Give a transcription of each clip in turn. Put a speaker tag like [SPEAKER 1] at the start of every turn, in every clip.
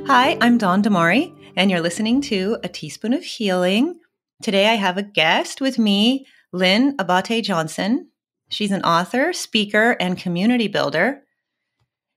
[SPEAKER 1] Hi, I'm Dawn Damari, and you're listening to A Teaspoon of Healing. Today I have a guest with me, Lynn Abaté-Johnson. She's an author, speaker, and community builder.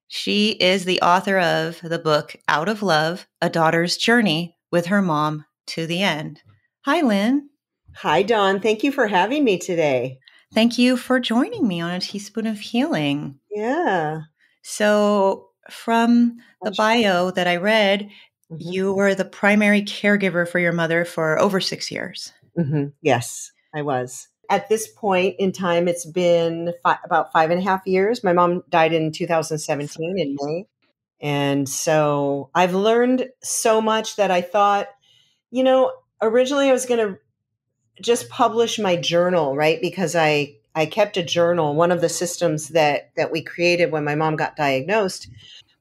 [SPEAKER 1] She is the author of the book Out of Love, A Daughter's Journey with Her Mom to the End. Hi, Lynn.
[SPEAKER 2] Hi, Dawn. Thank you for having me today.
[SPEAKER 1] Thank you for joining me on A Teaspoon of Healing.
[SPEAKER 2] Yeah.
[SPEAKER 1] So, from the bio that I read, you were the primary caregiver for your mother for over 6 years.
[SPEAKER 2] Yes, I was. At this point in time, it's been about 5.5 years. My mom died in 2017 in May. And so I've learned so much that I thought, originally I was going to just publish my journal, right? Because I kept a journal. One of the systems that we created when my mom got diagnosed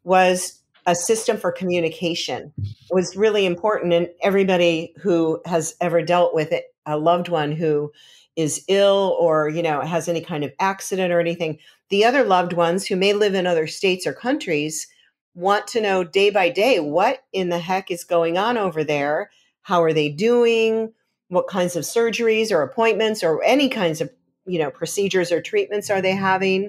[SPEAKER 2] was a system for communication. It was really important. And everybody who has ever dealt with it, a loved one who is ill or, has any kind of accident or anything, the other loved ones who may live in other states or countries want to know day by day, what in the heck is going on over there? How are they doing? What kinds of surgeries or appointments or any kinds of, procedures or treatments are they having?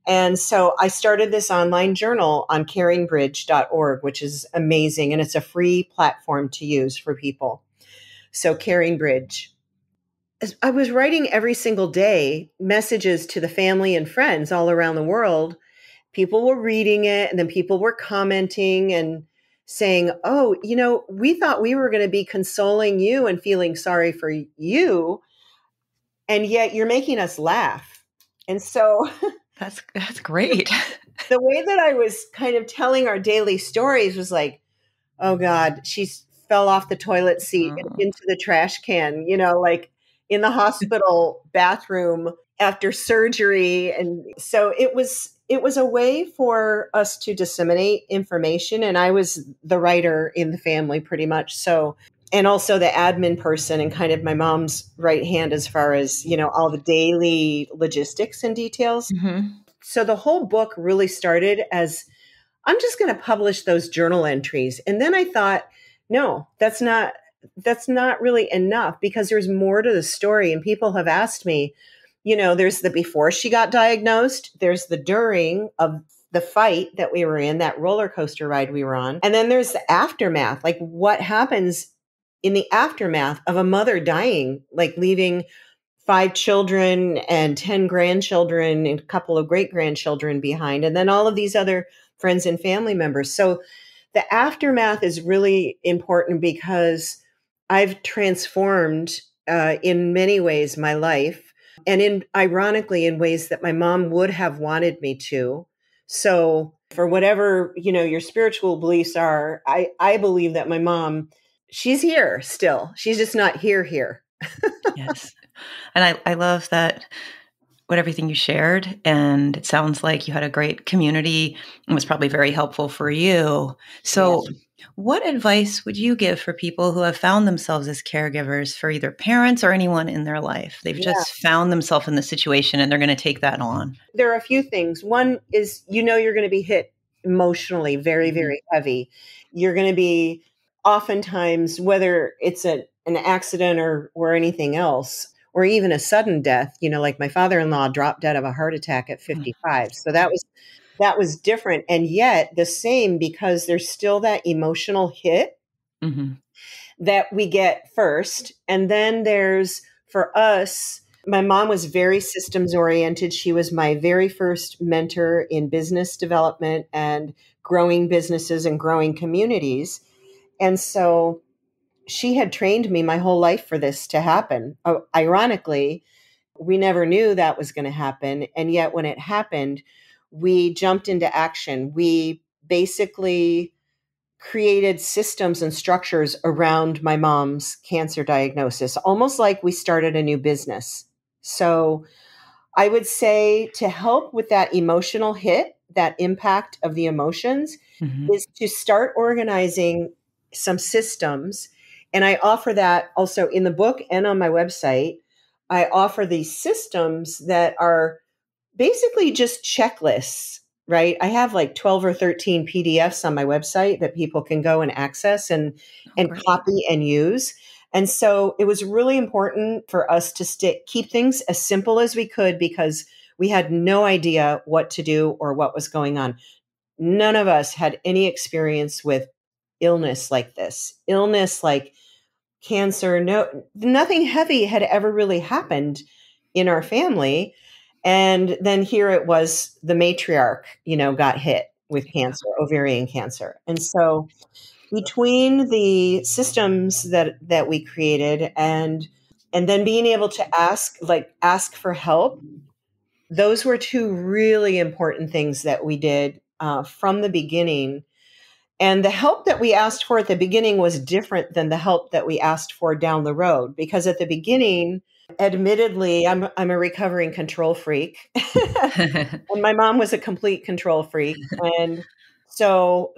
[SPEAKER 2] And so I started this online journal on caringbridge.org, which is amazing. And it's a free platform to use for people. So Caring Bridge. I was writing every single day messages to the family and friends all around the world. People were reading it, and then people were commenting and saying, oh, we thought we were going to be consoling you and feeling sorry for you, and yet you're making us laugh. And so
[SPEAKER 1] That's great.
[SPEAKER 2] the way that I was kind of telling our daily stories was like, oh God, she fell off the toilet seat and into the trash can, like in the hospital bathroom after surgery. And so it was a way for us to disseminate information. And I was the writer in the family pretty much. So, and also the admin person and kind of my mom's right hand as far as, all the daily logistics and details.
[SPEAKER 1] Mm-hmm.
[SPEAKER 2] So the whole book really started as, I'm just going to publish those journal entries. And then I thought, no, that's not really enough, because there's more to the story. And people have asked me, there's the before she got diagnosed, there's the during of the fight that we were in, that roller coaster ride we were on. And then there's the aftermath, like what happens in the aftermath of a mother dying, like leaving 5 children and 10 grandchildren and a couple of great grandchildren behind, and then all of these other friends and family members. So the aftermath is really important because I've transformed in many ways my life, and ironically in ways that my mom would have wanted me to. So for whatever, your spiritual beliefs are, I believe that my mom, she's here still. She's just not here.
[SPEAKER 1] Yes. And I love that, what everything you shared. And it sounds like you had a great community and was probably very helpful for you. So what advice would you give for people who have found themselves as caregivers for either parents or anyone in their life? They've just found themselves in the situation and they're going to take that on.
[SPEAKER 2] There are a few things. One is, you're going to be hit emotionally very, very heavy. You're going to be oftentimes, whether it's an accident or anything else, or even a sudden death, like my father-in-law dropped dead of a heart attack at 55. So that was different. And yet the same, because there's still that emotional hit that we get first. And then there's, for us, my mom was very systems oriented. She was my very first mentor in business development and growing businesses and growing communities. And so she had trained me my whole life for this to happen. Ironically, we never knew that was going to happen. And yet when it happened, we jumped into action. We basically created systems and structures around my mom's cancer diagnosis, almost like we started a new business. So I would say, to help with that emotional hit, that impact of the emotions, is to start organizing some systems. And I offer that also in the book and on my website. I offer these systems that are basically just checklists right? I have like 12 or 13 PDFs on my website that people can go and access
[SPEAKER 1] Oh,
[SPEAKER 2] and
[SPEAKER 1] great.
[SPEAKER 2] copy and use. And so it was really important for us to keep things as simple as we could because we had no idea what to do or what was going on. None of us had any experience with illness like this, illness like cancer. No, nothing heavy had ever really happened in our family. And then here it was the matriarch, got hit with
[SPEAKER 1] Yeah.
[SPEAKER 2] cancer, ovarian cancer. And so between the systems that we created and then being able to ask for help, those were two really important things that we did from the beginning. And the help that we asked for at the beginning was different than the help that we asked for down the road. Because at the beginning, admittedly, I'm a recovering control freak. And my mom was a complete control freak. And so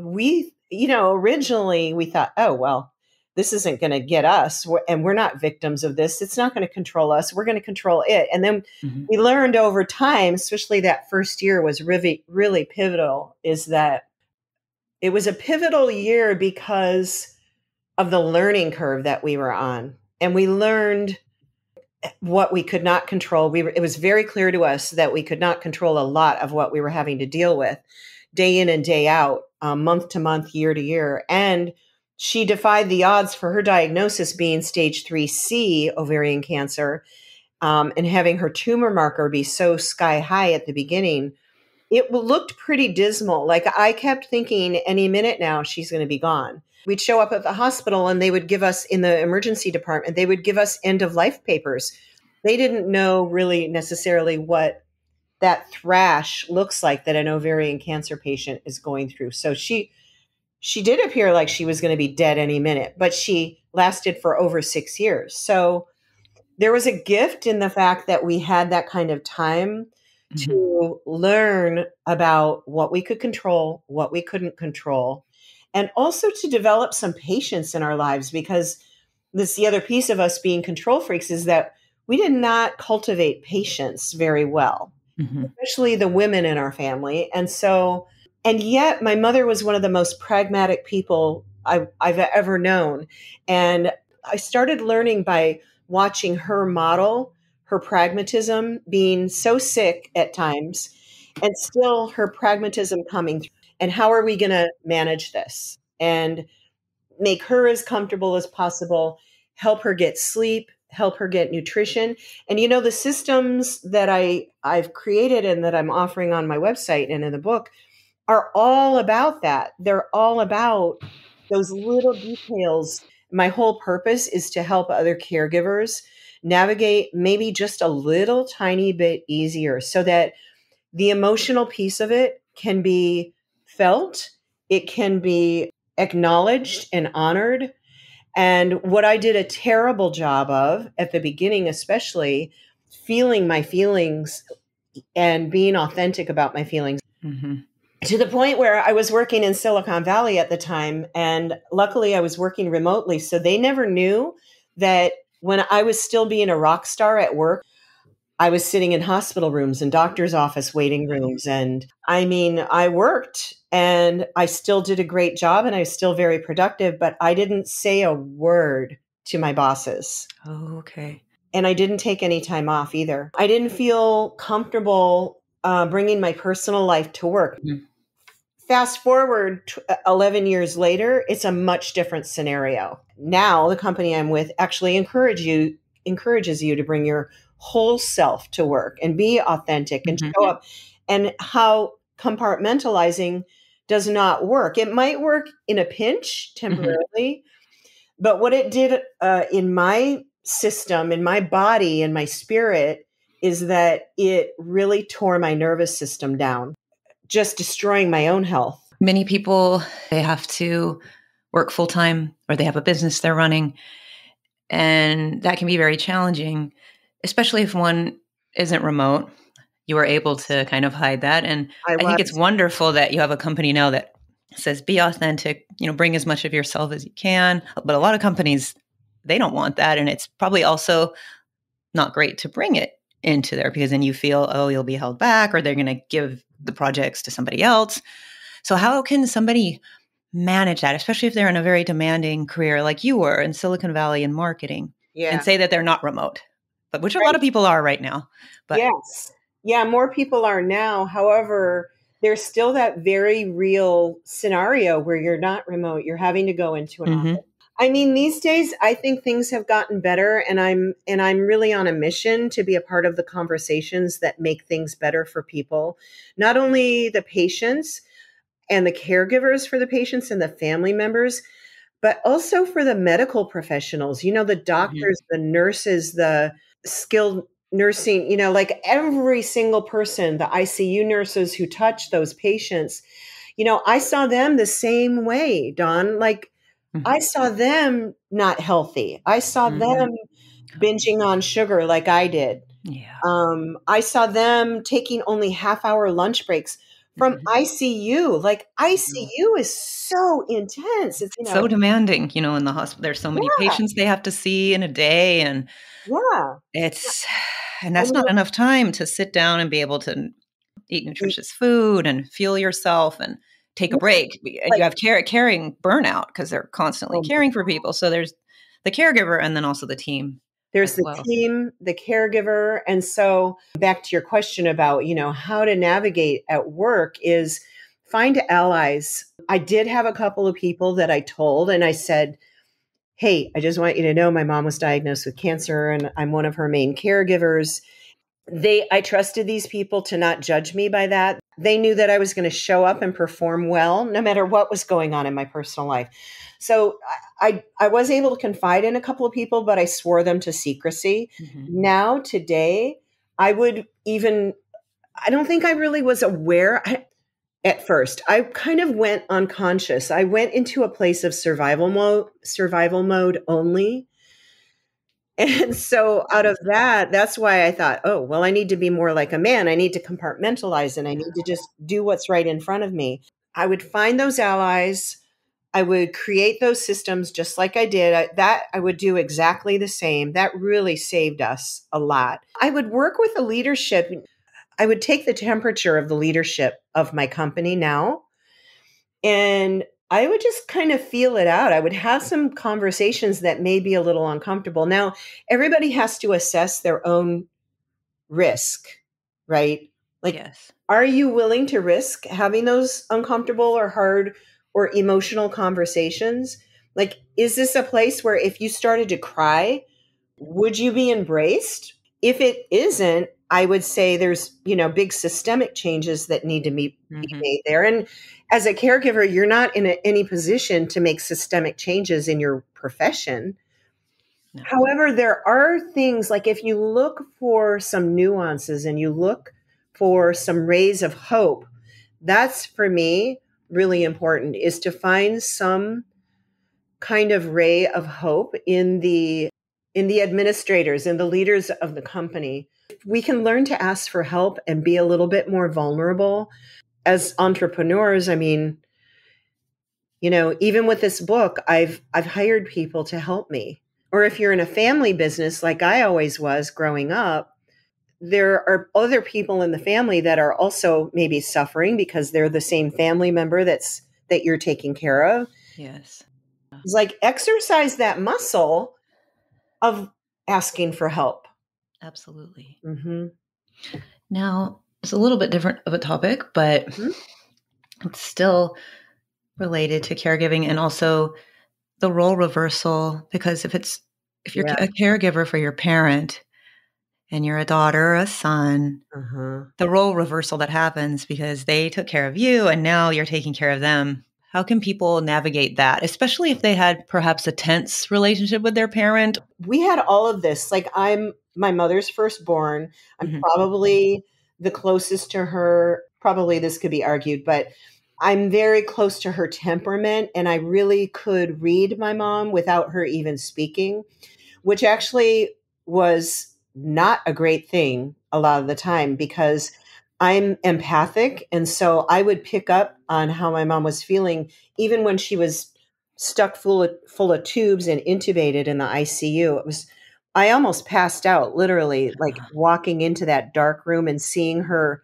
[SPEAKER 2] originally we thought, oh, well, this isn't going to get us. And we're not victims of this. It's not going to control us. We're going to control it. And then
[SPEAKER 1] Mhm.
[SPEAKER 2] we learned over time, especially that first year was really, really pivotal, is that it was a pivotal year because of the learning curve that we were on. And we learned what we could not control. It was very clear to us that we could not control a lot of what we were having to deal with day in and day out, month to month, year to year. And she defied the odds for her diagnosis being stage 3C ovarian cancer, and having her tumor marker be so sky high at the beginning. It looked pretty dismal. Like I kept thinking any minute now she's going to be gone. We'd show up at the hospital and they would give us, in the emergency department, they would give us end of life papers. They didn't know really necessarily what that thrash looks like that an ovarian cancer patient is going through. So she did appear like she was going to be dead any minute, but she lasted for over 6 years. So there was a gift in the fact that we had that kind of time
[SPEAKER 1] Mhm.
[SPEAKER 2] to learn about what we could control, what we couldn't control, and also to develop some patience in our lives because this the other piece of us being control freaks is that we did not cultivate patience very well,
[SPEAKER 1] Mhm.
[SPEAKER 2] especially the women in our family. And yet my mother was one of the most pragmatic people I've ever known. And I started learning by watching her model her pragmatism, being so sick at times, and still her pragmatism coming through. And how are we going to manage this? And make her as comfortable as possible, help her get sleep, help her get nutrition. And the systems that I've created and that I'm offering on my website and in the book are all about that. They're all about those little details. My whole purpose is to help other caregivers navigate maybe just a little tiny bit easier so that the emotional piece of it can be felt, it can be acknowledged and honored. And what I did a terrible job of at the beginning, especially feeling my feelings and being authentic about my feelings
[SPEAKER 1] Mhm.
[SPEAKER 2] to the point where I was working in Silicon Valley at the time. And luckily, I was working remotely. So they never knew that when I was still being a rock star at work, I was sitting in hospital rooms and doctor's office waiting rooms. And I mean, I worked and I still did a great job and I was still very productive, but I didn't say a word to my bosses.
[SPEAKER 1] Oh, okay.
[SPEAKER 2] And I didn't take any time off either. I didn't feel comfortable bringing my personal life to work.
[SPEAKER 1] Mhm.
[SPEAKER 2] Fast forward 11 years later, it's a much different scenario. Now, the company I'm with actually encourages you to bring your whole self to work and be authentic and
[SPEAKER 1] Mhm.
[SPEAKER 2] show up, and how compartmentalizing does not work. It might work in a pinch
[SPEAKER 1] Mhm.
[SPEAKER 2] temporarily, but what it did in my system, in my body, in my spirit, is that it really tore my nervous system down, just destroying my own health.
[SPEAKER 1] Many people, they have to work full time or they have a business they're running, and that can be very challenging, especially if one isn't remote. You were able to kind of hide that, and
[SPEAKER 2] I
[SPEAKER 1] I think it's
[SPEAKER 2] was.
[SPEAKER 1] wonderful that you have a company now that says, "Be authentic, bring as much of yourself as you can." But a lot of companies, they don't want that, and it's probably also not great to bring it into there because then you feel, oh, you'll be held back or they're going to give the projects to somebody else. So how can somebody manage that, especially if they're in a very demanding career like you were in Silicon Valley in marketing, and
[SPEAKER 2] Yeah.
[SPEAKER 1] say that they're not remote, but which a lot
[SPEAKER 2] Right.
[SPEAKER 1] of people are right now. But
[SPEAKER 2] Yes. Yeah, more people are now. However, there's still that very real scenario where you're not remote. You're having to go into an
[SPEAKER 1] Mhm.
[SPEAKER 2] office. I mean, these days I think things have gotten better, and I'm really on a mission to be a part of the conversations that make things better for people. Not only the patients and the caregivers for the patients and the family members, but also for the medical professionals, the
[SPEAKER 1] Mhm.
[SPEAKER 2] doctors, the nurses, the skilled nursing, like every single person, the ICU nurses who touch those patients, I saw them the same way, Dawn. Like I
[SPEAKER 1] Mhm.
[SPEAKER 2] saw them not healthy. I saw
[SPEAKER 1] Mhm.
[SPEAKER 2] them binging on sugar like I did.
[SPEAKER 1] Yeah.
[SPEAKER 2] I saw them taking only half-hour lunch breaks from
[SPEAKER 1] Mhm.
[SPEAKER 2] ICU. Like
[SPEAKER 1] No.
[SPEAKER 2] ICU is so intense. It's,
[SPEAKER 1] So demanding, in the hospital. There's so many
[SPEAKER 2] yeah,
[SPEAKER 1] patients they have to see in a day, and
[SPEAKER 2] yeah.
[SPEAKER 1] it's and
[SPEAKER 2] I
[SPEAKER 1] that's not
[SPEAKER 2] mean,
[SPEAKER 1] enough time to sit down and be able to eat
[SPEAKER 2] y-
[SPEAKER 1] nutritious food and fuel yourself and take a
[SPEAKER 2] yeah,
[SPEAKER 1] break. And
[SPEAKER 2] like,
[SPEAKER 1] you have caring burnout because they're constantly
[SPEAKER 2] oh my
[SPEAKER 1] caring for people. So there's the caregiver and then also the team
[SPEAKER 2] there's
[SPEAKER 1] as
[SPEAKER 2] the
[SPEAKER 1] well.
[SPEAKER 2] team, the caregiver. And so back to your question about, how to navigate at work is find allies. I did have a couple of people that I told and I said, hey, I just want you to know my mom was diagnosed with cancer and I'm one of her main caregivers. I trusted these people to not judge me by that. They knew that I was going to show up and perform well no matter what was going on in my personal life. So I was able to confide in a couple of people, but I swore them to secrecy.
[SPEAKER 1] Mhm.
[SPEAKER 2] Now today, I would even I don't think I really was aware at first. I kind of went unconscious. I went into a place of survival mode only. And so out of that, that's why I thought, oh, well, I need to be more like a man. I need to compartmentalize and I
[SPEAKER 1] Yeah.
[SPEAKER 2] need to just do what's right in front of me. I would find those allies. I would create those systems just like I did. I would do exactly the same. That really saved us a lot. I would work with the leadership. I would take the temperature of the leadership of my company now and I would just kind of feel it out. I would have some conversations that may be a little uncomfortable. Now, everybody has to assess their own risk, right? Like,
[SPEAKER 1] Yes.
[SPEAKER 2] are you willing to risk having those uncomfortable or hard or emotional conversations? Like, is this a place where if you started to cry, would you be embraced? If it isn't, I would say there's, big systemic changes that need to be
[SPEAKER 1] Mhm.
[SPEAKER 2] made there. And as a caregiver, you're not in any position to make systemic changes in your profession.
[SPEAKER 1] No.
[SPEAKER 2] However, there are things like if you look for some nuances and you look for some rays of hope, that's for me really important is to find some kind of ray of hope in the administrators and the leaders of the company. If we can learn to ask for help and be a little bit more vulnerable as entrepreneurs. I mean, even with this book, I've hired people to help me. Or if you're in a family business like I always was growing up, there are other people in the family that are also maybe suffering because they're the same family member that you're taking care of.
[SPEAKER 1] Yes.
[SPEAKER 2] It's like exercise that muscle of asking for help.
[SPEAKER 1] Absolutely.
[SPEAKER 2] Mhm.
[SPEAKER 1] Now, it's a little bit different of a topic, but
[SPEAKER 2] Mhm.
[SPEAKER 1] it's still related to caregiving and also the role reversal because if you're
[SPEAKER 2] Yeah.
[SPEAKER 1] a caregiver for your parent and you're a daughter or a son,
[SPEAKER 2] Uh-huh.
[SPEAKER 1] the role reversal that happens because they took care of you and now you're taking care of them. How can people navigate that, especially if they had perhaps a tense relationship with their parent?
[SPEAKER 2] We had all of this. Like I'm my mother's firstborn. I'm
[SPEAKER 1] Mhm.
[SPEAKER 2] probably the closest to her. Probably this could be argued, but I'm very close to her temperament and I really could read my mom without her even speaking, which actually was not a great thing a lot of the time because I'm empathic. And so I would pick up on how my mom was feeling, even when she was stuck full of tubes and intubated in the ICU. I almost passed out, literally, like walking into that dark room and seeing her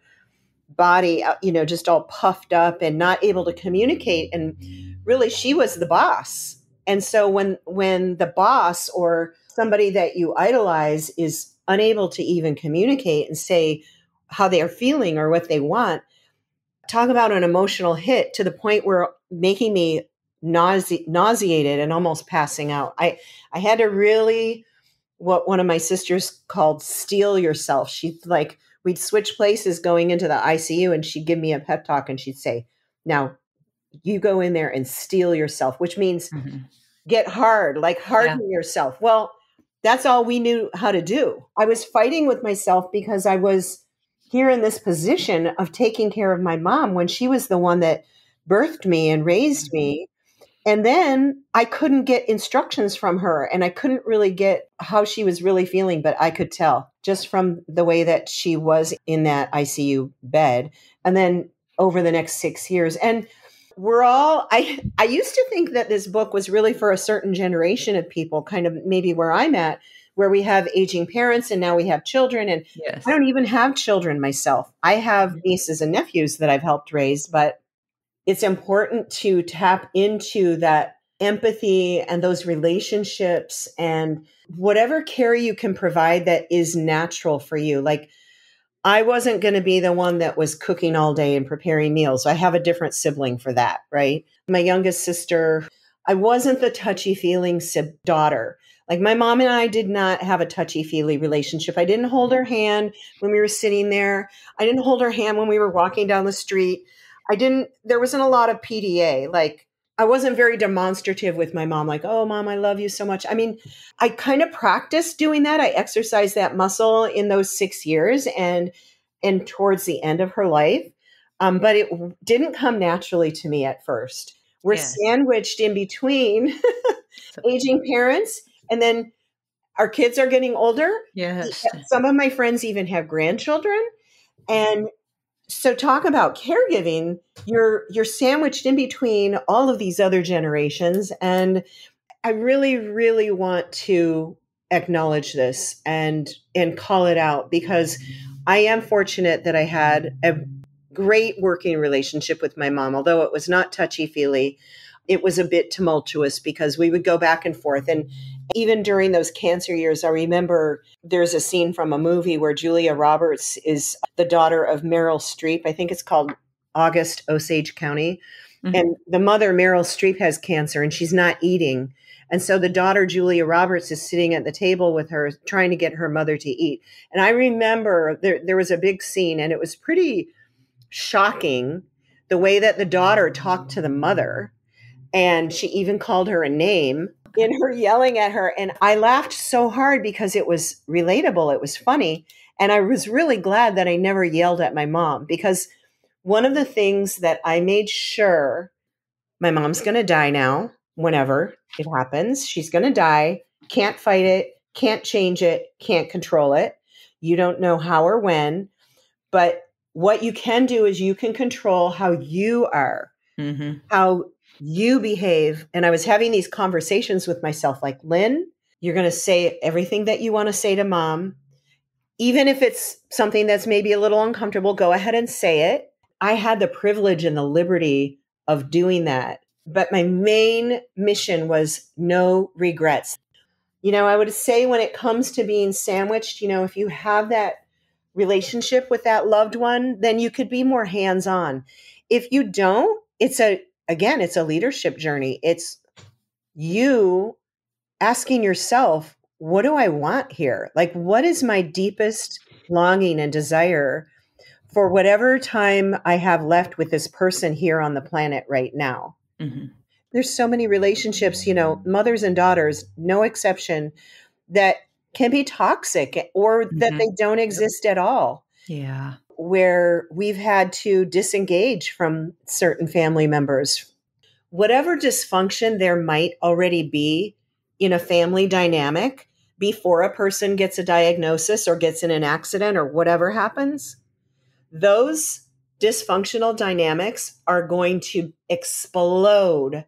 [SPEAKER 2] body, just all puffed up and not able to communicate. And really, she was the boss. And so when the boss or somebody that you idolize is unable to even communicate and say how they are feeling or what they want, talk about an emotional hit to the point where making me nauseated and almost passing out. I had to really, what one of my sisters called, steel yourself. She'd like, we'd switch places going into the ICU, and she'd give me a pep talk and she'd say, now you go in there and steel yourself, which means get hard, like harden yourself. Well, that's all we knew how to do. I was fighting with myself because I was here in this position of taking care of my mom when she was the one that birthed me and raised me. And then I couldn't get instructions from her, and I couldn't really get how she was really feeling, but I could tell just from the way that she was in that ICU bed. And then over the next 6 years, and I used to think that this book was really for a certain generation of people, kind of maybe where I'm at, where we have aging parents and now we have children. And I don't even have children myself. I have nieces and nephews that I've helped raise, but it's important to tap into that empathy and those relationships and whatever care you can provide that is natural for you. Like, I wasn't going to be the one that was cooking all day and preparing meals. I have a different sibling for that, right? My youngest sister, I wasn't the touchy-feely daughter. Like, my mom and I did not have a touchy-feely relationship. I didn't hold her hand when we were sitting there. I didn't hold her hand when we were walking down the street. There wasn't a lot of PDA. Like, I wasn't very demonstrative with my mom, like, oh, Mom, I love you so much. I mean, I kind of practiced doing that. I exercised that muscle in those 6 years and towards the end of her life. But it didn't come naturally to me at first. We're sandwiched in between aging parents, and then our kids are getting older.
[SPEAKER 1] Yes.
[SPEAKER 2] Some of my friends even have grandchildren. And so talk about caregiving, you're sandwiched in between all of these other generations. And I really, really want to acknowledge this and call it out, because I am fortunate that I had a great working relationship with my mom. Although it was not touchy-feely, it was a bit tumultuous because we would go back and forth. And even during those cancer years, I remember there's a scene from a movie where Julia Roberts is the daughter of Meryl Streep. I think it's called August Osage County. And the mother, Meryl Streep, has cancer and she's not eating. And so the daughter, Julia Roberts, is sitting at the table with her, trying to get her mother to eat. And I remember there was a big scene, and it was pretty shocking the way that the daughter talked to the mother. And she even called her a name in her yelling at her. And I laughed so hard because it was relatable. It was funny. And I was really glad that I never yelled at my mom, because one of the things that I made sure, my mom's going to die now, whenever it happens. She's going to die. Can't fight it. Can't change it. Can't control it. You don't know how or when. But what you can do is you can control how you are, how you behave. And I was having these conversations with myself, like, Lynn, you're going to say everything that you want to say to Mom. Even if it's something that's maybe a little uncomfortable, go ahead and say it. I had the privilege and the liberty of doing that. But my main mission was no regrets. I would say when it comes to being sandwiched, if you have that relationship with that loved one, then you could be more hands-on. If you don't, it's a leadership journey. It's you asking yourself, what do I want here? Like, what is my deepest longing and desire for whatever time I have left with this person here on the planet right now? There's so many relationships, mothers and daughters, no exception, that can be toxic or that they don't exist at all.
[SPEAKER 1] Yeah.
[SPEAKER 2] Where we've had to disengage from certain family members. Whatever dysfunction there might already be in a family dynamic before a person gets a diagnosis or gets in an accident or whatever happens, those dysfunctional dynamics are going to explode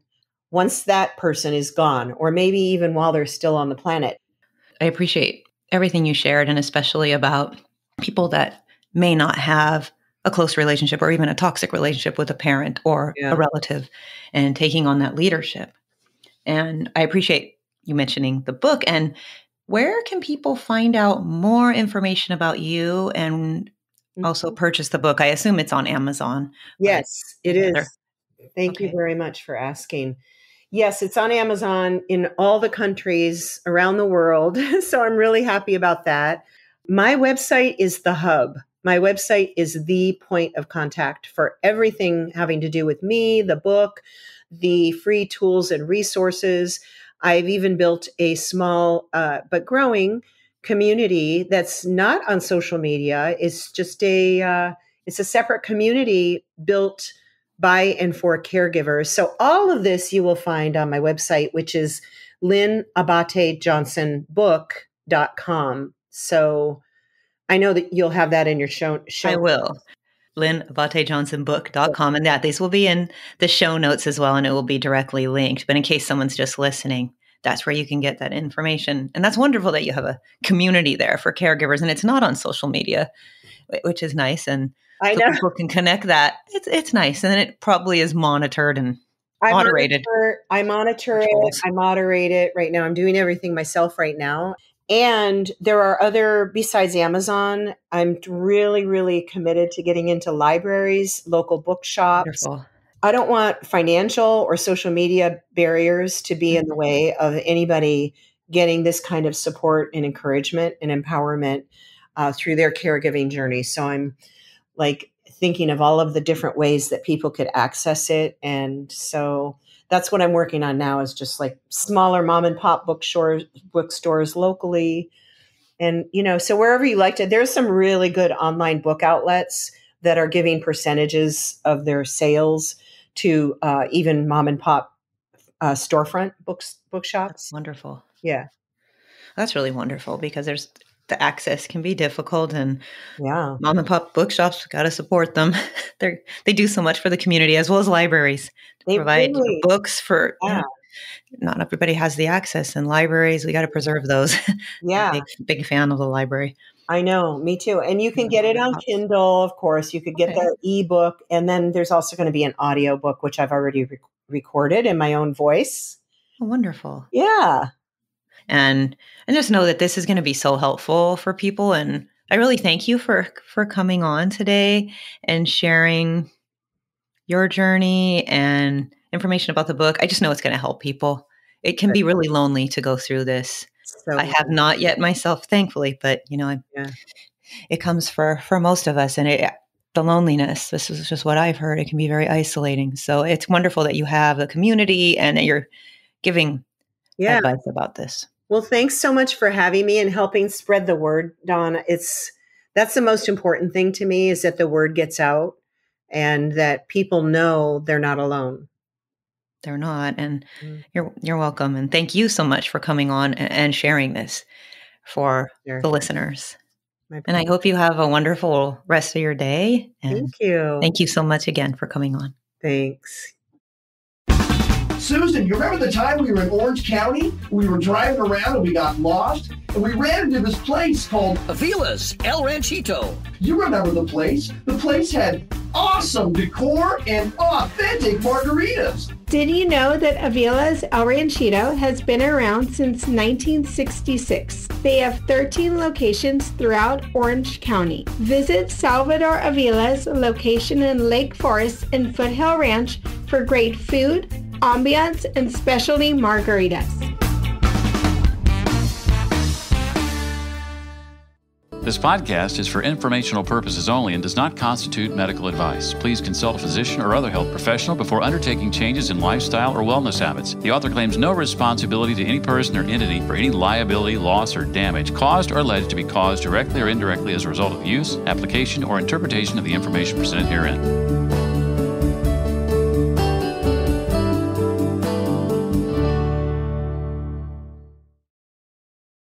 [SPEAKER 2] once that person is gone, or maybe even while they're still on the planet.
[SPEAKER 1] I appreciate everything you shared, and especially about people that may not have a close relationship or even a toxic relationship with a parent or a
[SPEAKER 2] Yeah.
[SPEAKER 1] relative and taking on that leadership. And I appreciate you mentioning the book. And where can people find out more information about you and also
[SPEAKER 2] Mhm.
[SPEAKER 1] purchase the book? I assume it's on Amazon, but
[SPEAKER 2] Yes, it
[SPEAKER 1] any other?
[SPEAKER 2] is. Thank you
[SPEAKER 1] Okay.
[SPEAKER 2] very much for asking. Yes, it's on Amazon in all the countries around the world. So I'm really happy about that. My website is the hub. My website is the point of contact for everything having to do with me, the book, the free tools and resources. I've even built a small but growing community that's not on social media. It's just it's a separate community built by and for caregivers. So all of this you will find on my website, which is Lynn Abaté-Johnson book.com. So I know that you'll have that in your show
[SPEAKER 1] I will.
[SPEAKER 2] notes.
[SPEAKER 1] LynnAbatéJohnsonBook.com. And these will be in the show notes as well, and it will be directly linked. But in case someone's just listening, that's where you can get that information. And that's wonderful that you have a community there for caregivers, and it's not on social media, which is nice. And
[SPEAKER 2] I
[SPEAKER 1] so
[SPEAKER 2] know.
[SPEAKER 1] people can connect that. It's nice. And then it probably is monitored and
[SPEAKER 2] I
[SPEAKER 1] moderated
[SPEAKER 2] monitor it.
[SPEAKER 1] controls.
[SPEAKER 2] I moderate it right now. I'm doing everything myself right now. And there are other, besides Amazon, I'm really, really committed to getting into libraries, local bookshops.
[SPEAKER 1] Wonderful.
[SPEAKER 2] I don't want financial or social media barriers to be in the
[SPEAKER 1] Mhm.
[SPEAKER 2] way of anybody getting this kind of support and encouragement and empowerment through their caregiving journey. So I'm like thinking of all of the different ways that people could access it. And so that's what I'm working on now is just like smaller mom and pop bookstores locally. And, so wherever you like to, there's some really good online book outlets that are giving percentages of their sales to even mom and pop storefront
[SPEAKER 1] That's
[SPEAKER 2] bookshops.
[SPEAKER 1] wonderful.
[SPEAKER 2] Yeah.
[SPEAKER 1] That's really wonderful because the access can be difficult, and
[SPEAKER 2] Yeah.
[SPEAKER 1] mom and pop bookshops got to support them. They do so much for the community as well as libraries to
[SPEAKER 2] They
[SPEAKER 1] provide
[SPEAKER 2] really,
[SPEAKER 1] books for
[SPEAKER 2] yeah.
[SPEAKER 1] not everybody has the access, and libraries we got to preserve those. I'm a
[SPEAKER 2] Yeah.
[SPEAKER 1] big fan of the library.
[SPEAKER 2] I know, me too. And you can
[SPEAKER 1] And the
[SPEAKER 2] get
[SPEAKER 1] mom
[SPEAKER 2] it
[SPEAKER 1] and
[SPEAKER 2] on
[SPEAKER 1] pops.
[SPEAKER 2] Kindle, of course. You could get
[SPEAKER 1] Okay.
[SPEAKER 2] the ebook, and then there's also going to be an audio book, which I've already recorded in my own voice.
[SPEAKER 1] Oh, wonderful.
[SPEAKER 2] Yeah.
[SPEAKER 1] And just know that this is going to be so helpful for people. And I really thank you for coming on today and sharing your journey and information about the book. I just know it's going to help people. It can be really lonely to go through this. I
[SPEAKER 2] So,
[SPEAKER 1] have not yet myself, thankfully, but
[SPEAKER 2] yeah.
[SPEAKER 1] it comes for most of us, and the loneliness. This is just what I've heard. It can be very isolating. So it's wonderful that you have a community and that you're giving
[SPEAKER 2] Yeah.
[SPEAKER 1] advice about this.
[SPEAKER 2] Well, thanks so much for having me and helping spread the word, Dawn. That's the most important thing to me is that the word gets out and that people know they're not alone.
[SPEAKER 1] They're not, and
[SPEAKER 2] Mm,
[SPEAKER 1] you're welcome. And thank you so much for coming on and sharing this for
[SPEAKER 2] sure.
[SPEAKER 1] the listeners.
[SPEAKER 2] My
[SPEAKER 1] And I hope you have a wonderful rest of your day. And
[SPEAKER 2] Thank you.
[SPEAKER 1] thank you so much again for coming on.
[SPEAKER 2] Thanks.
[SPEAKER 3] Susan, you remember the time we were in Orange County? We were driving around and we got lost, and we ran into this place called
[SPEAKER 4] Avila's El Ranchito.
[SPEAKER 3] You remember the place? The place had awesome decor and authentic margaritas.
[SPEAKER 5] Did you know that Avila's El Ranchito has been around since 1966? They have 13 locations throughout Orange County. Visit Salvador Avila's location in Lake Forest and Foothill Ranch for great food, ambiance, and specialty margaritas.
[SPEAKER 6] This podcast is for informational purposes only and does not constitute medical advice. Please consult a physician or other health professional before undertaking changes in lifestyle or wellness habits. The author claims no responsibility to any person or entity for any liability, loss, or damage caused or alleged to be caused directly or indirectly as a result of use, application, or interpretation of the information presented herein.